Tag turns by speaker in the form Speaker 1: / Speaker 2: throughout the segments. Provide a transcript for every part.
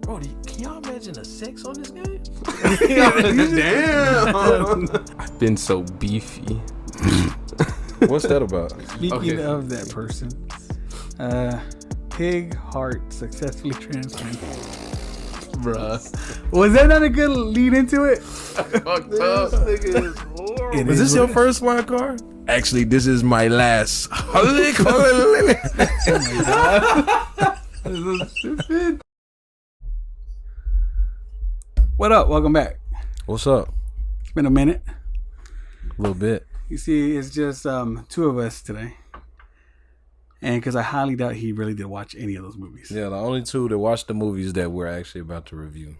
Speaker 1: Bro, can y'all imagine the sex on this game?
Speaker 2: Damn.
Speaker 1: I've been so beefy.
Speaker 2: What's that about?
Speaker 3: Speaking of that person, pig heart successfully transplanted.
Speaker 1: Bruh.
Speaker 3: Was that not a good lead into it?
Speaker 1: Fucked up.
Speaker 2: Nigga is horrible.
Speaker 3: It
Speaker 1: Was
Speaker 3: is
Speaker 1: this your
Speaker 3: what-
Speaker 1: first wild card? Actually, this is my last.
Speaker 3: What up? Welcome back.
Speaker 2: What's up?
Speaker 3: It's been a minute.
Speaker 2: A little bit.
Speaker 3: You see, it's just two of us today. And because I highly doubt he really did watch any of those movies.
Speaker 2: Yeah, the only two that watch the movies that we're actually about to review.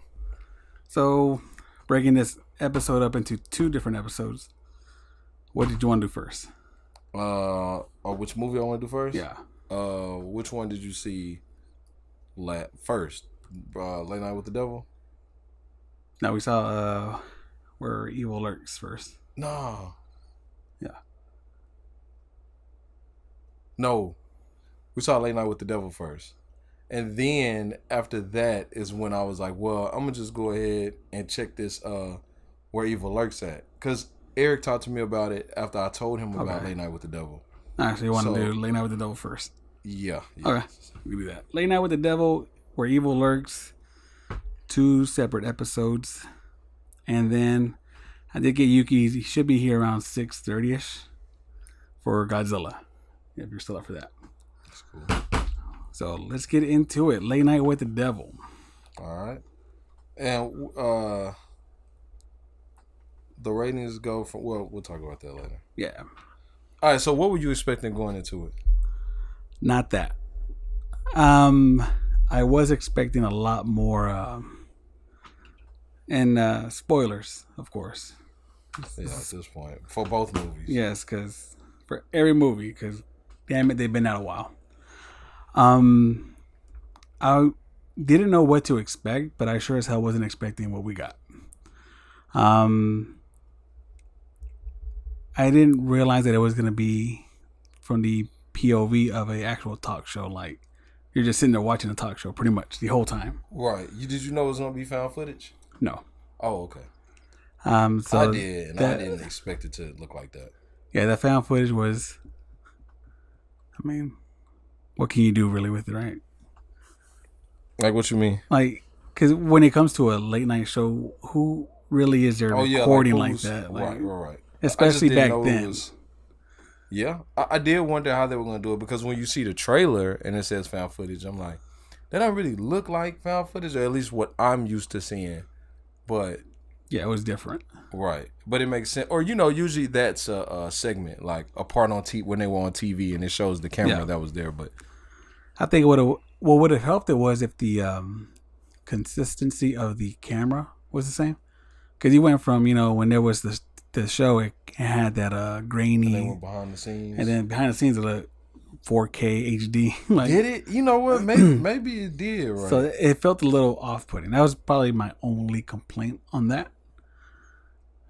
Speaker 3: So, breaking this episode up into two different episodes, what did you want to do first?
Speaker 2: Which movie I want to do first?
Speaker 3: Yeah.
Speaker 2: Which one did you see first? Late Night with the Devil?
Speaker 3: Now we saw Where Evil Lurks first.
Speaker 2: No.
Speaker 3: Yeah.
Speaker 2: No. We saw Late Night with the Devil first. And then after that is when I was like, well, I'm going to just go ahead and check this Where Evil Lurks at. Because Eric talked to me about it after I told him about Late Night with the Devil.
Speaker 3: Actually, you want to do Late Night with the Devil first.
Speaker 2: Yeah.
Speaker 3: Okay. We can do that. Late Night with the Devil, Where Evil Lurks, 2 separate episodes. And then I did get Yuki. He should be here around 6:30ish for Godzilla, if you're still up for that.
Speaker 2: That's cool.
Speaker 3: So let's get into it. Late Night with the Devil.
Speaker 2: All right. And the ratings go from, well, we'll talk about that later.
Speaker 3: Yeah.
Speaker 2: All right, so what were you expecting going into it?
Speaker 3: Not that. I was expecting a lot more, and spoilers, of course.
Speaker 2: Yeah, at this point. For both movies.
Speaker 3: Yes, because for every movie, because damn it, they've been out a while. I didn't know what to expect, but I sure as hell wasn't expecting what we got. I didn't realize that it was going to be from the POV of an actual talk show. Like, you're just sitting there watching a talk show pretty much the whole time.
Speaker 2: Right. Did you know it was going to be found footage?
Speaker 3: No.
Speaker 2: Oh, okay.
Speaker 3: So
Speaker 2: I did, and I didn't expect it to look like that.
Speaker 3: Yeah, that found footage was, I mean, what can you do really with it, right?
Speaker 2: Like, what you mean?
Speaker 3: Like, because when it comes to a late night show, who really is there recording like that? Like,
Speaker 2: right.
Speaker 3: Especially back then.
Speaker 2: Yeah. I did wonder how they were going to do it, because when you see the trailer and it says found footage, I'm like, that don't really look like found footage, or at least what I'm used to seeing. But
Speaker 3: yeah, it was different.
Speaker 2: Right. But it makes sense. Or, usually that's a segment, like a part on when they were on TV and it shows the camera that was there. But
Speaker 3: I think what would have helped it was if the consistency of the camera was the same. Because you went from, when there was the show, it had that grainy.
Speaker 2: And they went behind the scenes.
Speaker 3: And then behind the scenes, it looked 4K HD. Like,
Speaker 2: did it? You know what? Maybe it did, right?
Speaker 3: So it felt a little off-putting. That was probably my only complaint on that.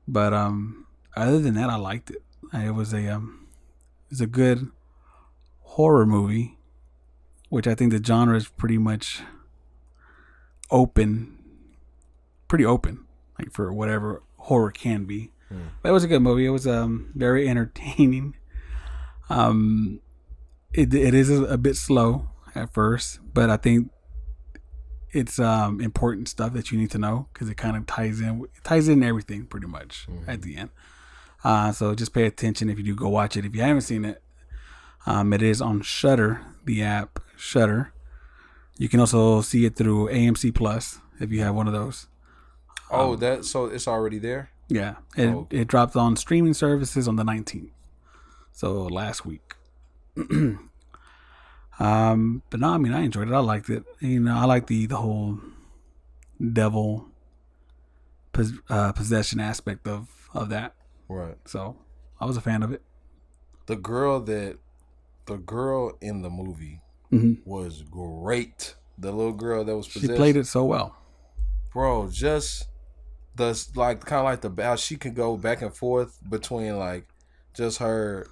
Speaker 3: But other than that, I liked it. It was a good horror movie, which I think the genre is pretty much pretty open, like for whatever horror can be. But it was a good movie. It was very entertaining. It is a bit slow at first, but I think it's important stuff that you need to know, because it kind of ties in everything pretty much at the end. So just pay attention if you do go watch it. If you haven't seen it, it is on Shudder, the app Shudder. You can also see it through AMC Plus if you have one of those.
Speaker 2: So it's already there?
Speaker 3: Yeah, it dropped on streaming services on the 19th, so last week. But no, I mean, I enjoyed it. I liked it. I like the whole devil possession aspect of that.
Speaker 2: Right.
Speaker 3: So I was a fan of it.
Speaker 2: The girl in the movie was great. The little girl that was possessed.
Speaker 3: She played it so well,
Speaker 2: bro. Just how she can go back and forth between like just her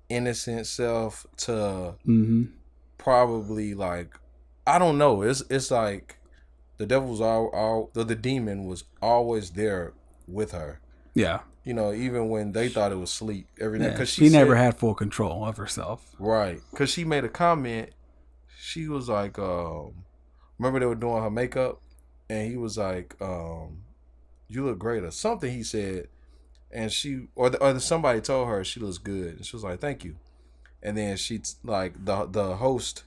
Speaker 2: innocent self to probably like, I don't know. It's like the devil was the demon was always there with her.
Speaker 3: Yeah.
Speaker 2: You know, even when they thought it was sleep every night,
Speaker 3: Yeah.
Speaker 2: because
Speaker 3: She never had full control of herself.
Speaker 2: right. Because she made a comment. She was like, remember they were doing her makeup, and he was like, "You look great," or something. He said, and she somebody told her she looks good, and she was like, "Thank you." And then she like the host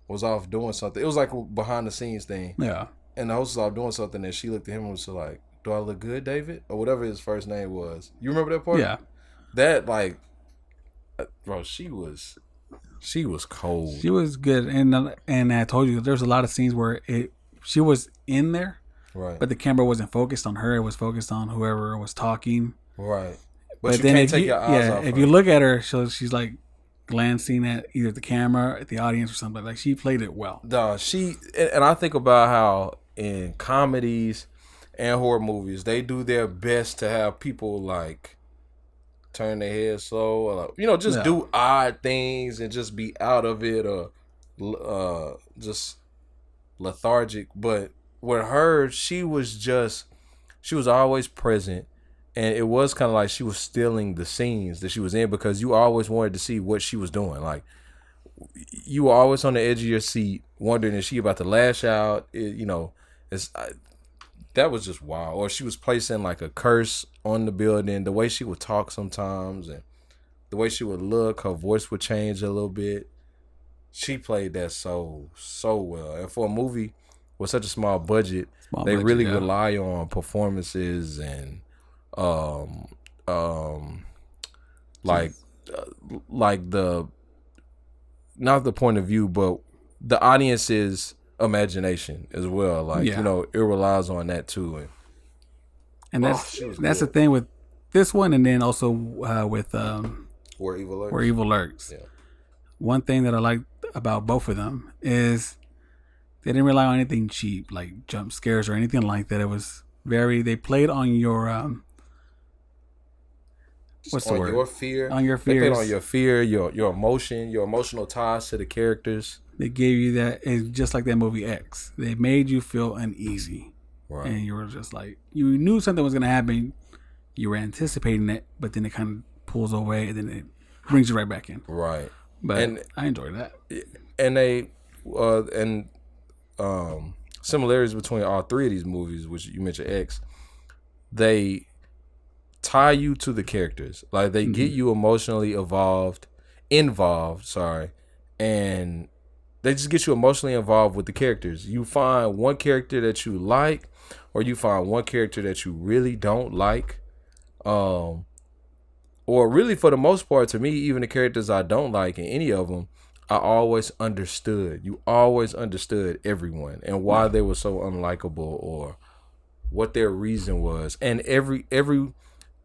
Speaker 2: was off doing something. It was like a behind the scenes thing.
Speaker 3: Yeah.
Speaker 2: And the host was off doing something, and she looked at him and was like, "Do I look good, David?" Or whatever his first name was. You remember that part?
Speaker 3: Yeah.
Speaker 2: That like, bro, she was cold.
Speaker 3: She was good, and I told you there's a lot of scenes where she was in there,
Speaker 2: Right.
Speaker 3: but the camera wasn't focused on her. It was focused on whoever was talking.
Speaker 2: Right.
Speaker 3: But
Speaker 2: you
Speaker 3: then
Speaker 2: can't
Speaker 3: if
Speaker 2: take
Speaker 3: you,
Speaker 2: your eyes off
Speaker 3: if
Speaker 2: her.
Speaker 3: you look at her, she's like glancing at either the camera, at the audience, or something. Like she played it well.
Speaker 2: Nah, and I think about how in comedies and horror movies they do their best to have people like turn their head slow, or like, just do odd things and just be out of it, or just lethargic. But with her, she was always present, and it was kind of like she was stealing the scenes that she was in, because you always wanted to see what she was doing. Like, you were always on the edge of your seat, wondering if she about to lash out. That was just wild. Or she was placing like a curse on the building. The way she would talk sometimes, and the way she would look, her voice would change a little bit. She played that so well. And for a movie with such a small budget, they really rely on performances and like the, not the point of view, but the audience's imagination as well. Like, it relies on that too.
Speaker 3: And that's the thing with this one, and then also with
Speaker 2: Where Evil Lurks.
Speaker 3: Where Evil Lurks.
Speaker 2: Yeah.
Speaker 3: One thing that I like about both of them is they didn't rely on anything cheap, like jump scares or anything like that. It was they played on your what's the word?
Speaker 2: Your fear.
Speaker 3: On your
Speaker 2: They
Speaker 3: fears.
Speaker 2: played on your fear, your emotion, your emotional ties to the characters.
Speaker 3: They gave you that. It's just like that movie X. They made you feel uneasy.
Speaker 2: Right.
Speaker 3: And you were just like, you knew something was going to happen. You were anticipating it, but then it kind of pulls away, and then it brings you right back in.
Speaker 2: Right.
Speaker 3: But I enjoyed that.
Speaker 2: And they, similarities between all three of these movies, which you mentioned X, they tie you to the characters. Like, they get you emotionally involved, and they just get you emotionally involved with the characters. You find one character that you like, or you find one character that you really don't like. Or really, for the most part, to me, even the characters I don't like in any of them, I always understood. You always understood everyone and why they were so unlikable, or what their reason was. And every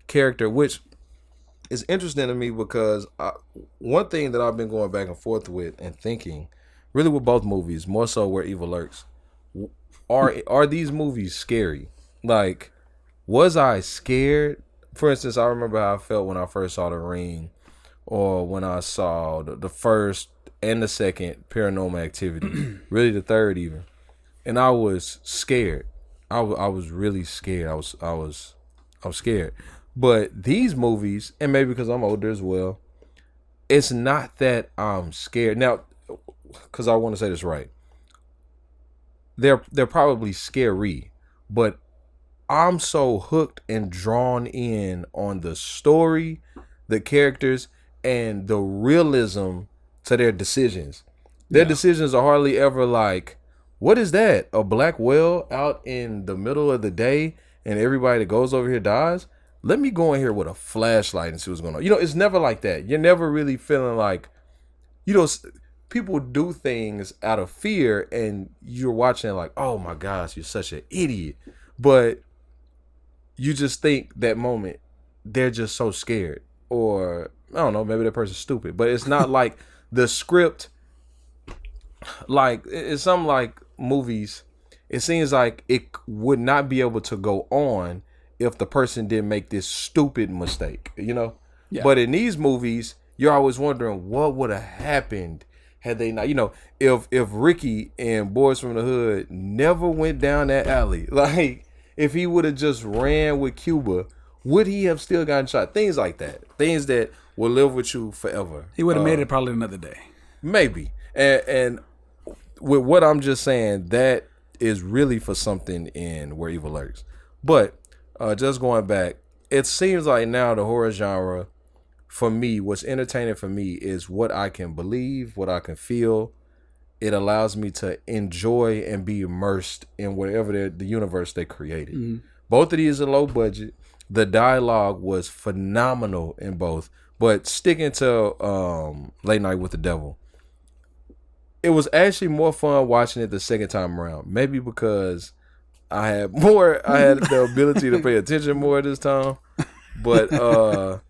Speaker 2: character, which is interesting to me, because one thing that I've been going back and forth with and thinking, really with both movies, more so Where Evil Lurks, are these movies scary? Like, was I scared? For instance, I remember how I felt when I first saw The Ring, or when I saw the first and the second Paranormal Activity, really the third even, and I was scared. I was really scared. I was scared. But these movies, and maybe because I'm older as well, it's not that I'm scared now. Because I want to say this right, they're probably scary, but I'm so hooked and drawn in on the story, the characters, and the realism to their decisions. Their decisions are hardly ever like, what is that? A black whale out in the middle of the day and everybody that goes over here dies? Let me go in here with a flashlight and see what's going on. It's never like that. You're never really feeling like, people do things out of fear, and you're watching like, oh my gosh, you're such an idiot. But you just think that moment they're just so scared, or I don't know, maybe that person's stupid. But it's not like the script, like it's some like movies, it seems like it would not be able to go on if the person didn't make this stupid mistake, Yeah. But in these movies, you're always wondering what would have happened had they not, if Ricky and Boys from the Hood never went down that alley, like if he would have just ran with Cuba, would he have still gotten shot? Things like that, things that will live with you forever.
Speaker 3: He would have made it probably another day.
Speaker 2: Maybe, and with what I'm just saying, that is really for something in Where Evil Lurks. But just going back, it seems like now the horror genre, for me, what's entertaining for me is what I can believe, what I can feel. It allows me to enjoy and be immersed in whatever the universe they created. Mm-hmm. Both of these are low budget. The dialogue was phenomenal in both. But sticking to Late Night with the Devil, it was actually more fun watching it the second time around. Maybe because I had the ability to pay attention more this time. But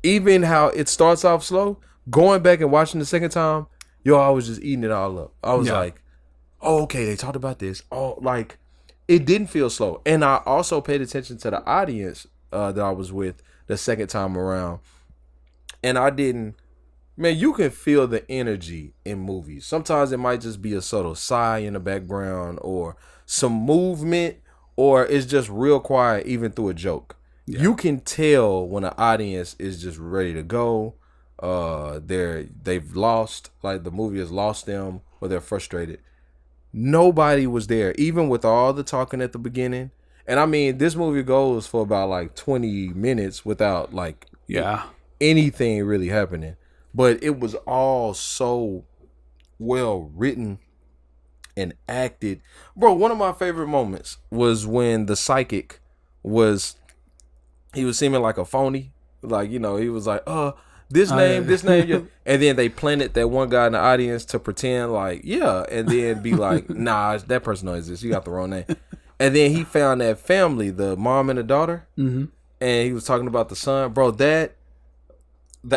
Speaker 2: even how it starts off slow, going back and watching the second time, I was just eating it all up. I was like, oh, okay, they talked about this. Oh, like, it didn't feel slow. And I also paid attention to the audience that I was with the second time around. And I didn't, man, you can feel the energy in movies. Sometimes it might just be a subtle sigh in the background or some movement, or it's just real quiet even through a joke. Yeah. You can tell when an audience is just ready to go. They've lost, like the movie has lost them, or they're frustrated. Nobody was there, even with all the talking at the beginning. And I mean, this movie goes for about like 20 minutes without like anything really happening. But it was all so well written and acted. Bro, one of my favorite moments was when the psychic he was seeming like a phony. Like, he was like, this name. Yeah. And then they planted that one guy in the audience to pretend like, yeah. And then be like, nah, that person don't exist. You got the wrong name. And then he found that family, the mom and the daughter. Mm-hmm. And he was talking about the son. Bro, the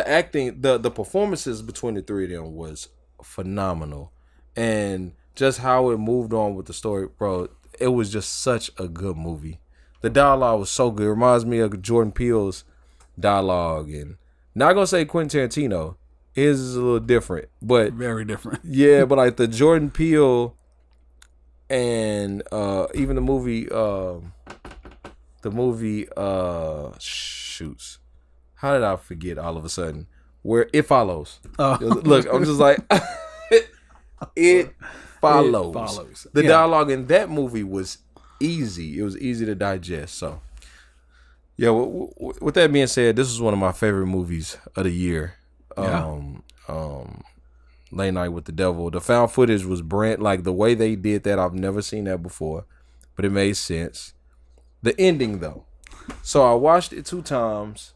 Speaker 2: acting, the performances between the three of them was phenomenal. And just how it moved on with the story, bro, it was just such a good movie. The dialogue was so good. It reminds me of Jordan Peele's dialogue. And not going to say Quentin Tarantino. His is a little different. But
Speaker 3: very different.
Speaker 2: Yeah, but like the Jordan Peele and even the movie, shoots. How did I forget all of a sudden? Where It Follows. Oh. Look, I'm just like, It Follows. The dialogue in that movie was easy. It was easy to digest. So, yeah. With that being said, this is one of my favorite movies of the year. Late Night with the Devil. The found footage was brand, like the way they did that. I've never seen that before, but it made sense. The ending though. So I watched it 2 times.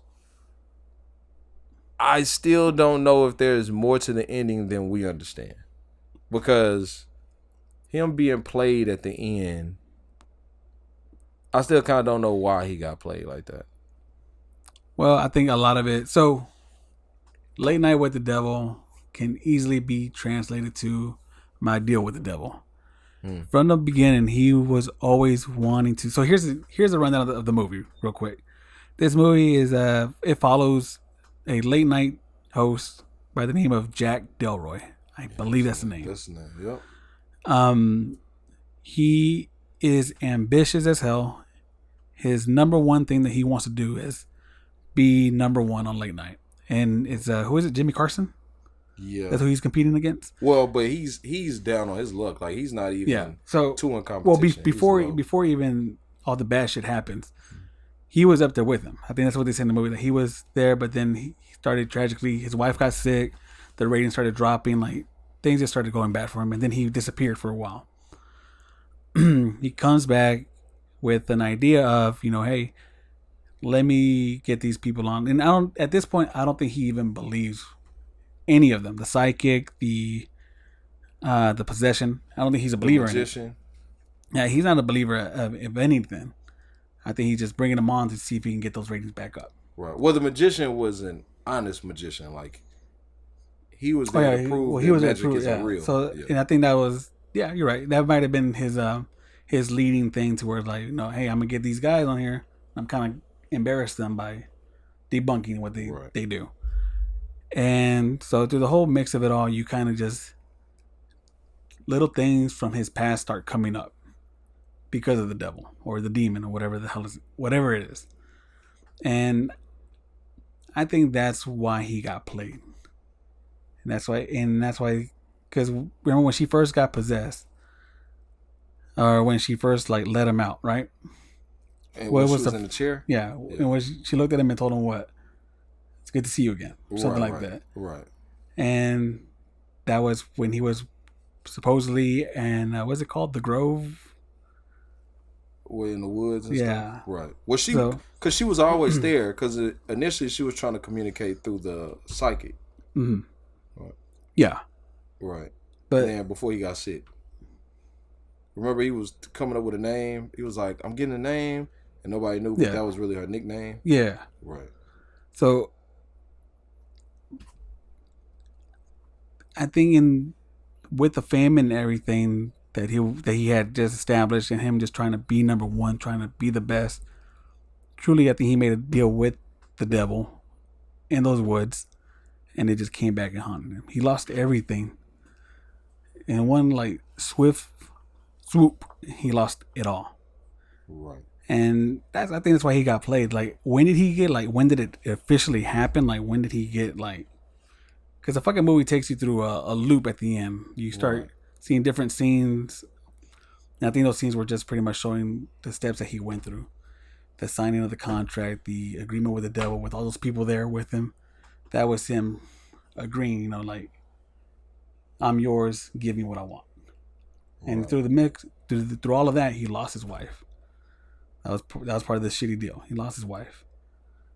Speaker 2: I still don't know if there's more to the ending than we understand, because him being played at the end, I still kind of don't know why he got played like that.
Speaker 3: Well, I think a lot of it. So, Late Night with the Devil can easily be translated to My Deal with the Devil. From the beginning, he was always wanting to. So here's a rundown of the movie, real quick. This movie is it follows a late night host by the name of Jack Delroy. I believe that's the name.
Speaker 2: That's the name. Yep.
Speaker 3: He is ambitious as hell. His number one thing that he wants to do is be number one on late night. And it's who is it? Jimmy Carson?
Speaker 2: Yeah.
Speaker 3: That's who he's competing against?
Speaker 2: Well, but he's down on his luck. Like, he's not even too in competition.
Speaker 3: Well, before even all the bad shit happens, he was up there with him. I think that's what they said in the movie, that he was there, but then he started tragically. His wife got sick. The ratings started dropping. Like, things just started going bad for him, and then he disappeared for a while. He comes back with an idea of, hey, let me get these people on. And at this point, I don't think he even believes any of them. The psychic, the possession. I don't think he's a believer in it. Yeah, he's not a believer of anything. I think he's just bringing them on to see if he can get those ratings back up.
Speaker 2: Right. Well, the magician was an honest magician. Like, he was there to prove that magic isn't real.
Speaker 3: So, and I think that was, you're right. That might have been his leading thing to where, like, hey, I'm gonna get these guys on here. I'm kind of embarrass them by debunking what they do. And so through the whole mix of it all, you kind of just little things from his past start coming up because of the devil or the demon or whatever the hell is whatever it is. And I think that's why he got played. And that's why because remember when she first got possessed, or when she first like let him out, right?
Speaker 2: And when she was in the chair?
Speaker 3: Yeah. And when she looked at him and told him what? It's good to see you again. Something like that.
Speaker 2: Right.
Speaker 3: And that was when he was supposedly, and what's it called? The Grove?
Speaker 2: Way in the woods and
Speaker 3: Yeah.
Speaker 2: stuff? Right. Well, because she was always there, because initially she was trying to communicate through the psychic.
Speaker 3: Mm-hmm.
Speaker 2: Right.
Speaker 3: Yeah.
Speaker 2: Right.
Speaker 3: But
Speaker 2: then before he got sick. Remember, he was coming up with a name. He was like, I'm getting a name. And nobody knew, but that was really her nickname.
Speaker 3: Yeah.
Speaker 2: Right.
Speaker 3: So I think with the fame and everything that he had just established, and him just trying to be number one, trying to be the best, truly I think he made a deal with the devil in those woods, and it just came back and haunted him. He lost everything. In one like swift swoop, he lost it all.
Speaker 2: Right.
Speaker 3: And I think that's why he got played. Like, when did it officially happen? Like, when did he get, like, because the fucking movie takes you through a loop at the end. You start seeing different scenes. And I think those scenes were just pretty much showing the steps that he went through. The signing of the contract, the agreement with the devil, with all those people there with him. That was him agreeing, like, I'm yours, give me what I want. And through the mix, through all of that, he lost his wife. That was part of this shitty deal. He lost his wife.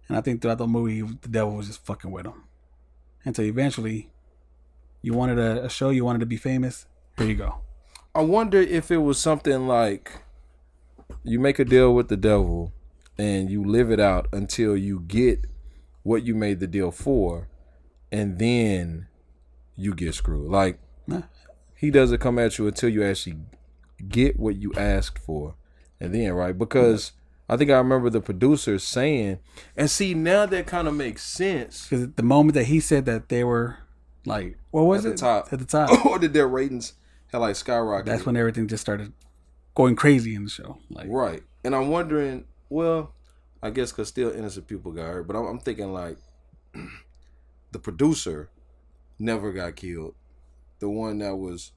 Speaker 3: And I think throughout the movie, the devil was just fucking with him. Until eventually, you wanted a show, you wanted to be famous, here you go.
Speaker 2: I wonder if it was something like you make a deal with the devil and you live it out until you get what you made the deal for, and then you get screwed. Like, he doesn't come at you until you actually get what you asked for. And then, right? Because I think I remember the producer saying, and see, now that kind of makes sense.
Speaker 3: Because the moment that he said that they were, like, what was it?
Speaker 2: At
Speaker 3: the top.
Speaker 2: Or did their ratings had, like, skyrocketed?
Speaker 3: That's when everything just started going crazy in the show. Like,
Speaker 2: right. And I'm wondering, well, I guess because still innocent people got hurt, but I'm thinking, like, the producer never got killed. The one that was,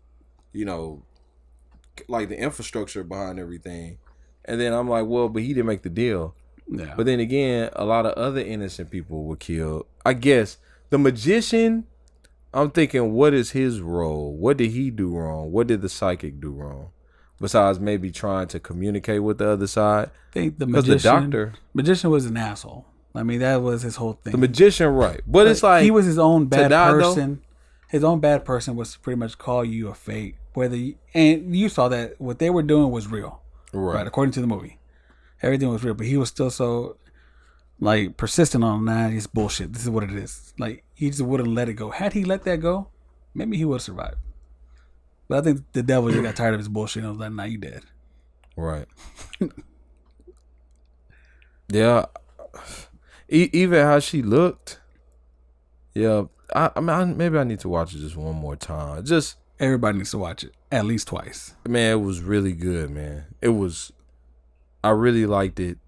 Speaker 2: like the infrastructure behind everything. And then I'm like, well, but he didn't make the deal.
Speaker 3: Yeah.
Speaker 2: But then again, a lot of other innocent people were killed. I guess the magician, I'm thinking, what is his role? What did he do wrong? What did the psychic do wrong? Besides maybe trying to communicate with the other side.
Speaker 3: I think the
Speaker 2: magician
Speaker 3: was an asshole. I mean, that was his whole thing.
Speaker 2: The magician, right. But it's like,
Speaker 3: he was his own bad person.
Speaker 2: Though?
Speaker 3: His own bad person was to pretty much call you a fake. And you saw that what they were doing was real. Right, according to the movie. Everything was real, but he was still so, like, persistent on, nah, it's bullshit. This is what it is. Like, he just wouldn't let it go. Had he let that go, maybe he would have survived. But I think the devil just got tired of his bullshit and was like, nah, you dead.
Speaker 2: Right. Yeah. Even how she looked. Yeah. I mean, maybe I need to watch it just one more time.
Speaker 3: Everybody needs to watch it at least twice.
Speaker 2: Man, it was really good, man. I really liked it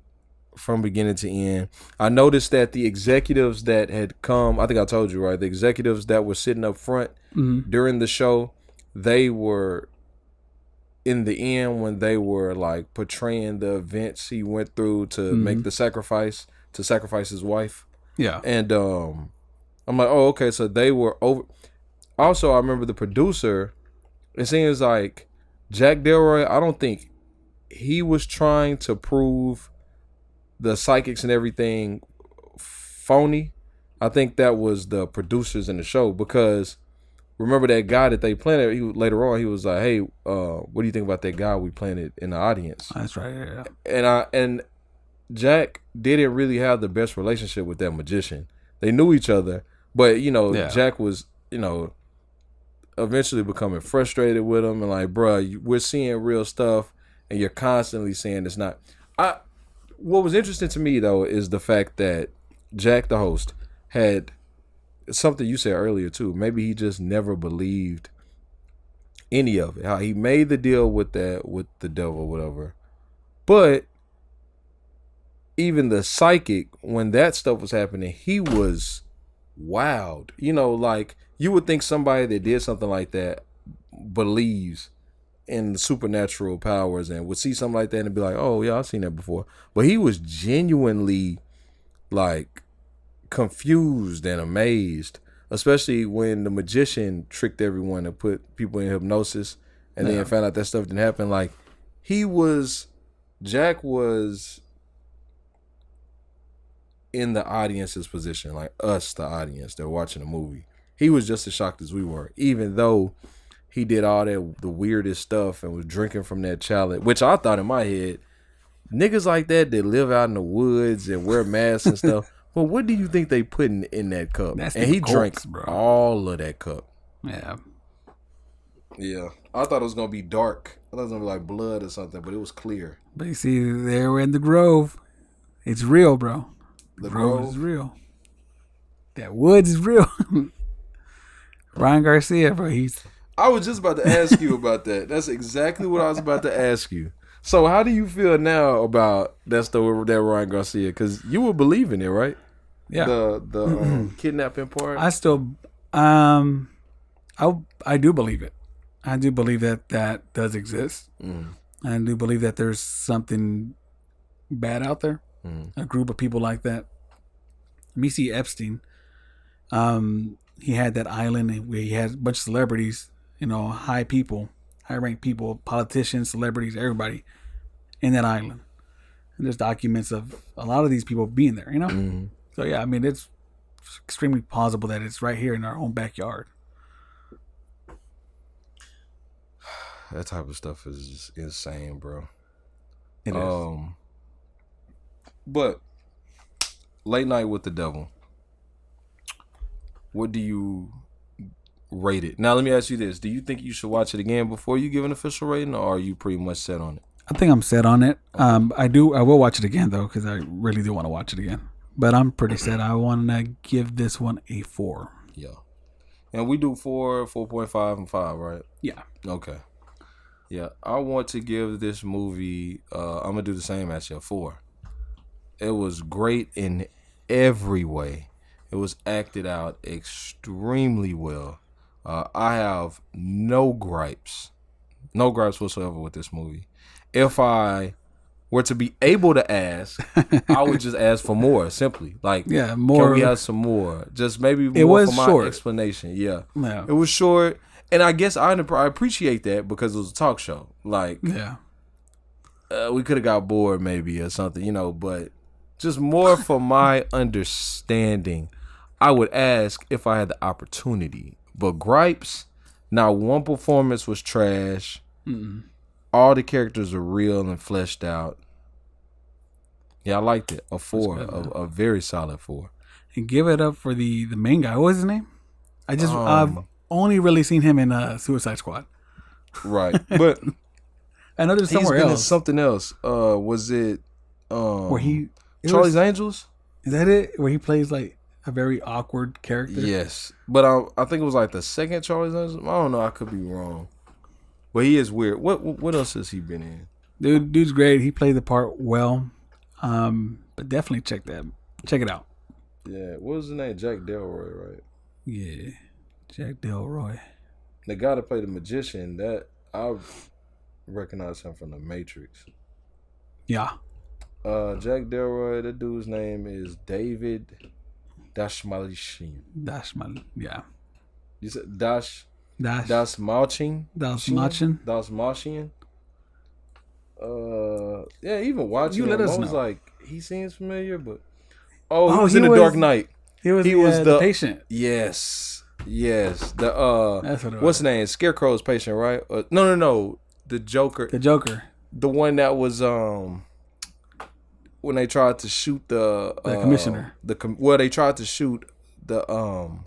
Speaker 2: from beginning to end. I noticed that the executives that had come, I think I told you, right? The executives that were sitting up front during the show, they were in the end when they were like portraying the events he went through to make the sacrifice, to sacrifice his wife.
Speaker 3: Yeah.
Speaker 2: And I'm like, oh, okay, so they were over. Also, I remember the producer, it seems like Jack Delroy, I don't think he was trying to prove the psychics and everything phony. I think that was the producers in the show, because remember that guy that they planted, later on he was like, hey, what do you think about that guy we planted in the audience?
Speaker 3: That's right, yeah.
Speaker 2: And Jack didn't really have the best relationship with that magician. They knew each other, but Jack was, eventually becoming frustrated with him and like, bruh, we're seeing real stuff and you're constantly saying it's not. What was interesting to me though is the fact that Jack, the host, had something you said earlier too. Maybe he just never believed any of it. How he made the deal with the devil, whatever. But even the psychic, when that stuff was happening, he was wowed. You know, like you would think somebody that did something like that believes in supernatural powers and would see something like that and be like, "Oh yeah, I've seen that before." But he was genuinely like confused and amazed, especially when the magician tricked everyone and put people in hypnosis and then found out that stuff didn't happen. Like Jack was in the audience's position, like us, the audience that were watching the movie. He was just as shocked as we were, even though he did all that the weirdest stuff and was drinking from that chalice, which I thought in my head, niggas like that live out in the woods and wear masks and stuff. Well, what do you think they put in that cup?
Speaker 3: That's
Speaker 2: and he drank
Speaker 3: bro.
Speaker 2: all of that cup.
Speaker 3: Yeah.
Speaker 2: Yeah. I thought it was going to be dark. I thought it was going to be like blood or something, but it was clear.
Speaker 3: But you see, there we're in the Grove. It's real, bro.
Speaker 2: The
Speaker 3: Grove is real. That woods is real. Ryan Garcia, bro,
Speaker 2: I was just about to ask you about that. That's exactly what I was about to ask you. So how do you feel now about that Ryan Garcia? Because you were believing it, right?
Speaker 3: Yeah.
Speaker 2: The kidnapping part.
Speaker 3: I still, I do believe it. I do believe that does exist. I do believe that there's something bad out there. A group of people like that. Let me see Epstein. He had that island where he had a bunch of celebrities, you know, high-ranked people, politicians, celebrities, everybody in that island. And there's documents of a lot of these people being there, you know? So, yeah, I mean, it's extremely plausible that it's right here in our own backyard.
Speaker 2: That type of stuff is just insane, bro.
Speaker 3: It is.
Speaker 2: But Late Night with the Devil, what do you rate it? Now, let me ask you this. Do you think you should watch it again before you give an official rating, or are you pretty much set on it?
Speaker 3: I think I'm set on it. I will watch it again, though, because I really do want to watch it again. But I'm pretty set. I want to give this one a 4.
Speaker 2: Yeah. And we do 4, 4.5, and 5, right?
Speaker 3: Yeah.
Speaker 2: Okay. Yeah. I want to give this movie, I'm going to do the same as you, 4. It was great in every way. It was acted out extremely well. I have no gripes whatsoever with this movie. If I were to be able to ask, I would just ask for more. Simply, like, more. Can we have some more? Just maybe more for my explanation. Yeah, it was short, and I guess I appreciate that because it was a talk show. Like, we could have got bored maybe or something, you know, but just more for my understanding. I would ask if I had the opportunity. But gripes, not one performance was trash. All the characters are real and fleshed out. Yeah, I liked it. A 4, good, a very solid 4.
Speaker 3: And give it up for the main guy. What was his name? I've only really seen him in Suicide Squad.
Speaker 2: Right, but
Speaker 3: I know there's somewhere else.
Speaker 2: Something else. Was it?
Speaker 3: Where
Speaker 2: Charlie's Angels?
Speaker 3: Is that it? Where he plays like a very awkward character?
Speaker 2: Yes. But I think it was like the second Charlie's Angels. I don't know. I could be wrong. But he is weird. What else has he been in?
Speaker 3: Dude's great. He played the part well. But definitely check it out.
Speaker 2: Yeah. What was his name? Jack Delroy, right?
Speaker 3: Yeah. Jack Delroy.
Speaker 2: The guy that played the magician, that I recognize him from The Matrix.
Speaker 3: Yeah.
Speaker 2: Jack Delroy, that dude's name is David Dashmalian.
Speaker 3: Yeah.
Speaker 2: You said Dashmalchian? Dashmalchian? Yeah, even watching him, I was like, he seems familiar, but he was in The Dark Knight.
Speaker 3: He was the patient.
Speaker 2: Yes. That's
Speaker 3: what it was.
Speaker 2: What's his name? Scarecrow's patient, right? No. The Joker. The one that was when they tried to shoot the
Speaker 3: commissioner.
Speaker 2: They tried to shoot the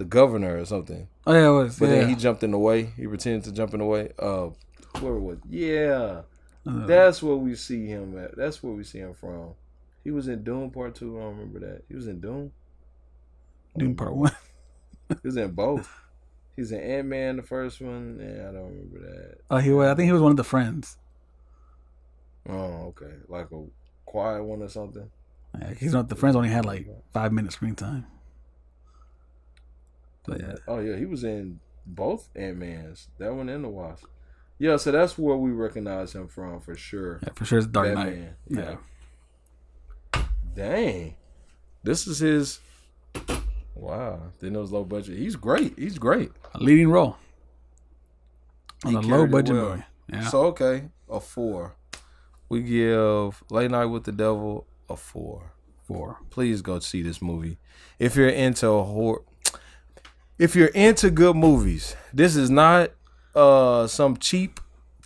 Speaker 2: governor or something.
Speaker 3: Oh yeah, it was.
Speaker 2: But then he jumped in the way. He pretended to jump in the way. Whoever it was. Yeah. That's where we see him at. That's where we see him from. He was in Doom Part 2. I don't remember that. He was in Doom.
Speaker 3: Dune Part 1.
Speaker 2: He was in both. He's in Ant-Man, the first one. Yeah, I don't remember that.
Speaker 3: Oh, I think he was one of the friends.
Speaker 2: Oh, okay. Like a quiet one or something.
Speaker 3: Yeah, he's not the friends. Only had like 5 minutes screen time. But yeah,
Speaker 2: Oh, yeah. He was in both Ant-Mans. That one and the Wasp. Yeah, so that's where we recognize him from for sure.
Speaker 3: yeah, for sure it's Dark Knight.
Speaker 2: Batman.
Speaker 3: Yeah.
Speaker 2: Dang. This is his. Wow. Then it was low budget. He's great. He's great.
Speaker 3: A leading role on
Speaker 2: He
Speaker 3: a
Speaker 2: carried
Speaker 3: low
Speaker 2: it
Speaker 3: budget
Speaker 2: well.
Speaker 3: movie. Yeah.
Speaker 2: So, okay. A 4. We give Late Night with the Devil a 4.
Speaker 3: 4.
Speaker 2: Please go see this movie. If you're into horror, if you're into good movies, this is not some cheap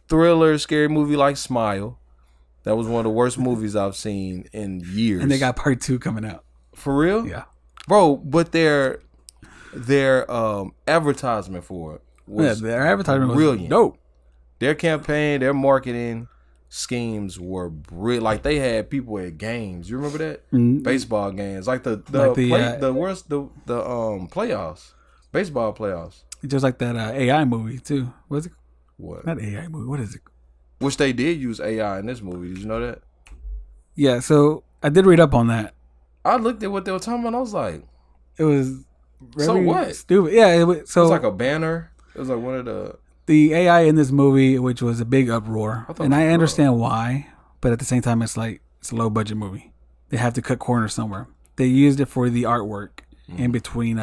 Speaker 2: thriller scary movie like Smile. That was one of the worst movies I've seen in years.
Speaker 3: And they got part 2 coming out.
Speaker 2: For real?
Speaker 3: Yeah.
Speaker 2: Bro, but their advertisement for it
Speaker 3: Yeah,
Speaker 2: was
Speaker 3: their advertisement was
Speaker 2: brilliant.
Speaker 3: dope.
Speaker 2: Their campaign, their marketing schemes were brilliant. Like they had people at games. You remember that?
Speaker 3: Mhm.
Speaker 2: Baseball games, like the playoffs, baseball playoffs.
Speaker 3: Just like that AI movie too. What's it?
Speaker 2: What?
Speaker 3: Not AI movie. What is it?
Speaker 2: Which they did use AI in this movie. Did you know that?
Speaker 3: Yeah. So I did read up on that.
Speaker 2: I looked at what they were talking about. And I was like,
Speaker 3: It was
Speaker 2: So
Speaker 3: very
Speaker 2: what?
Speaker 3: stupid. Yeah. So
Speaker 2: it was like a banner. It was like one of
Speaker 3: the AI in this movie, which was a big uproar,
Speaker 2: I thought
Speaker 3: and
Speaker 2: it
Speaker 3: I
Speaker 2: was
Speaker 3: understand why, but at the same time, it's a low budget movie. They have to cut corners somewhere. They used it for the artwork in between,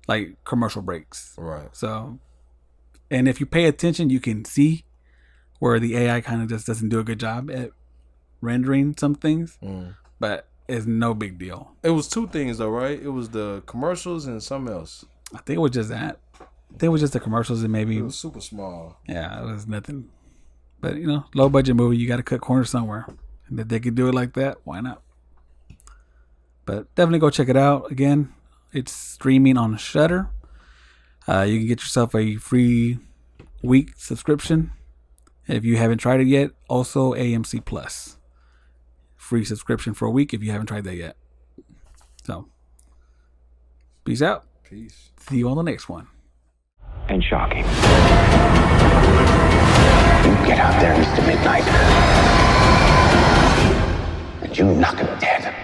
Speaker 3: like commercial breaks.
Speaker 2: right.
Speaker 3: So, and if you pay attention, you can see where the AI kind of just doesn't do a good job at rendering some things, but it's no big deal.
Speaker 2: It was 2 things though, right? It was the commercials and something else.
Speaker 3: I think it was just that. I think it was just the commercials and maybe,
Speaker 2: It was super small.
Speaker 3: yeah, it was nothing. But, low budget movie, you got to cut corners somewhere. And if they could do it like that, why not? But definitely go check it out. Again, it's streaming on Shudder. You can get yourself a free week subscription. If you haven't tried it yet, also AMC Plus. Free subscription for a week if you haven't tried that yet. So, peace out.
Speaker 2: Peace.
Speaker 3: See you on the next one.
Speaker 4: And shocking. You get out there, Mr. Midnight, and you knock him dead.